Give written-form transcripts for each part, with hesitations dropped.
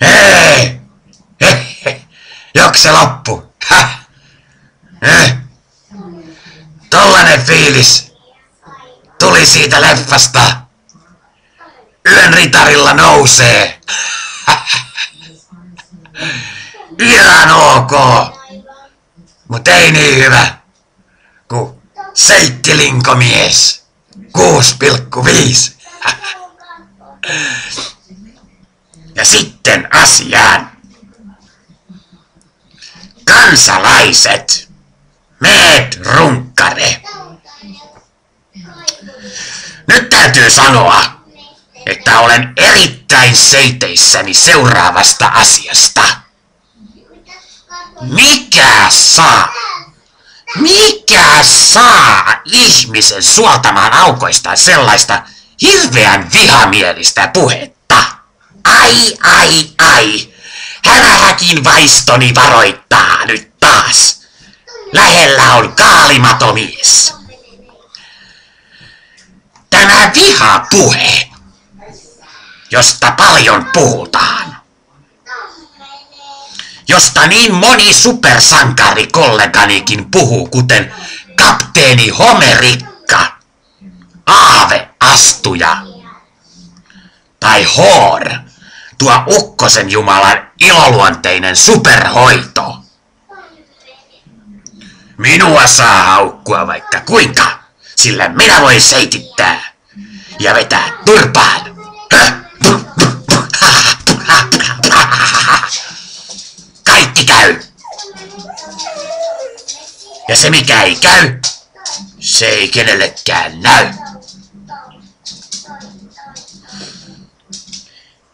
Hei! Joks se loppu? Tollanen fiilis tuli siitä leffasta. Yön ritarilla nousee. Ihan ok. Mut ei niin hyvä ku seittilinkomies. 6,5. Ja sitten asiaan. Kansalaiset, meet runkkare. Nyt täytyy sanoa, että olen erittäin seiteissäni seuraavasta asiasta. Mikä saa ihmisen suoltamaan aukoistaan sellaista hirveän vihamielistä puhetta? Ai. Hämähäkin vaistoni varoittaa nyt taas. Lähellä on kaalimatomies. Tämä vihapuhe, josta paljon puhutaan, josta niin moni supersankarikolleganikin puhuu, kuten kapteeni Homerikka, Aave-astuja tai Hoor, tuo ukkosen jumalan iloluonteinen superhoito. Minua saa haukkua vaikka kuinka, sillä minä voin seitittää ja vetää turpaan. Kaikki käy. Ja se mikä ei käy, se ei kenellekään näy.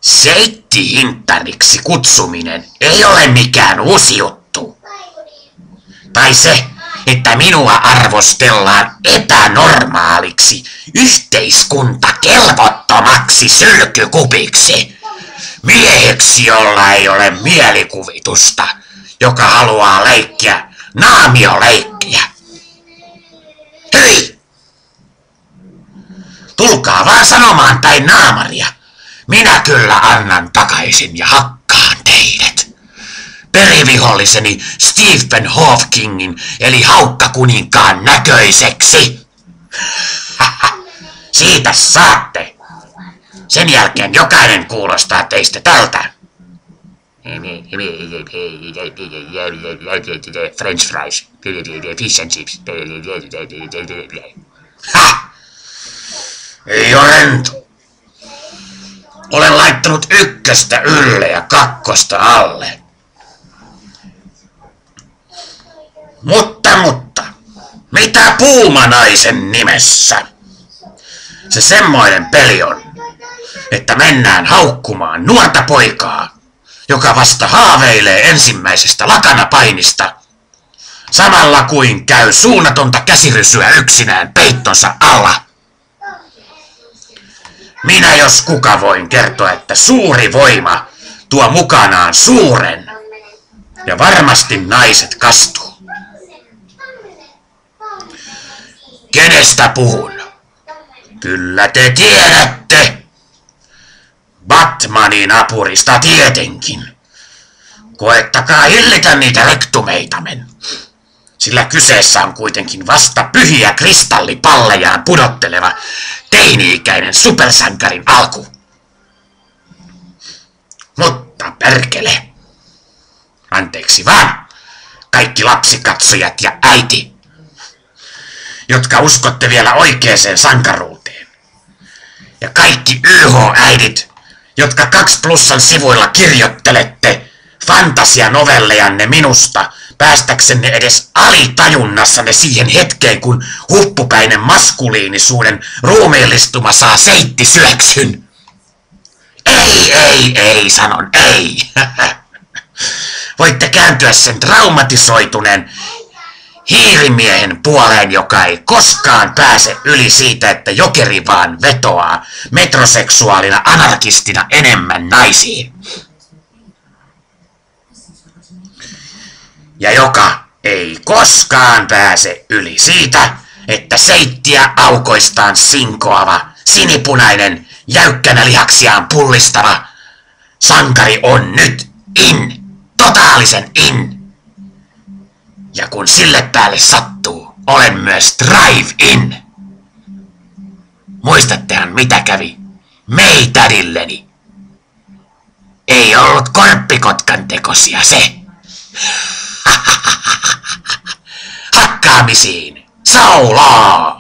Seittihintariksi kutsuminen ei ole mikään uusi juttu. Tai se, että minua arvostellaan epänormaaliksi, yhteiskuntakelvottomaksi sylkykupiksi. Mieheksi, jolla ei ole mielikuvitusta, joka haluaa leikkiä naamioleikkiä. Hyi! Tulkaa vaan sanomaan päin naamaria. Minä kyllä annan takaisin ja hakkaan teidät. Periviholliseni Stephen Hawkingin eli haukkakuninkaan näköiseksi. Siitä saatte. Sen jälkeen jokainen kuulostaa teistä tältä. French fries, fish and chips. Ha! Ei ole rento. Olen laittanut 1 ylle ja 2 alle. Mutta, mitä Puumanaisen nimessä? Se semmoinen peli on, että mennään haukkumaan nuorta poikaa, joka vasta haaveilee ensimmäisestä lakanapainista, samalla kuin käy suunnatonta käsirysyä yksinään peittonsa alla. Minä jos kuka voin kertoa, että suuri voima tuo mukanaan suuren, ja varmasti naiset kastuu. Kenestä puhun? Kyllä te tiedätte. Batmanin apurista tietenkin. Koettakaa hillitä niitä rektumeitamen. Sillä kyseessä on kuitenkin vasta pyhiä kristallipallejaan pudotteleva teini-ikäinen supersankarin alku. Mutta perkele. Anteeksi vaan, kaikki lapsikatsojat ja äiti, jotka uskotte vielä oikeeseen sankaruuteen. Ja kaikki YH-äidit, jotka 2+:n sivuilla kirjoittelette fantasianovellejanne minusta, päästäksenne edes alitajunnassanne siihen hetkeen, kun huppupäinen maskuliinisuuden ruumiillistuma saa seittisyöksyn. Ei, sanon ei. Voitte kääntyä sen traumatisoituneen hiirimiehen puoleen, joka ei koskaan pääse yli siitä, että jokeri vaan vetoaa metroseksuaalina anarkistina enemmän naisiin. Ja joka ei koskaan pääse yli siitä, että seittiä aukoistaan sinkoava, sinipunainen jäykkänä lihaksiaan pullistava sankari on nyt in, totaalisen in. Ja kun sille päälle sattuu, olen myös drive in. Muistattehan mitä kävi meitädilleni. Ei ollut korppikotkan tekosia se. Hakkaamisiin. Saulaa!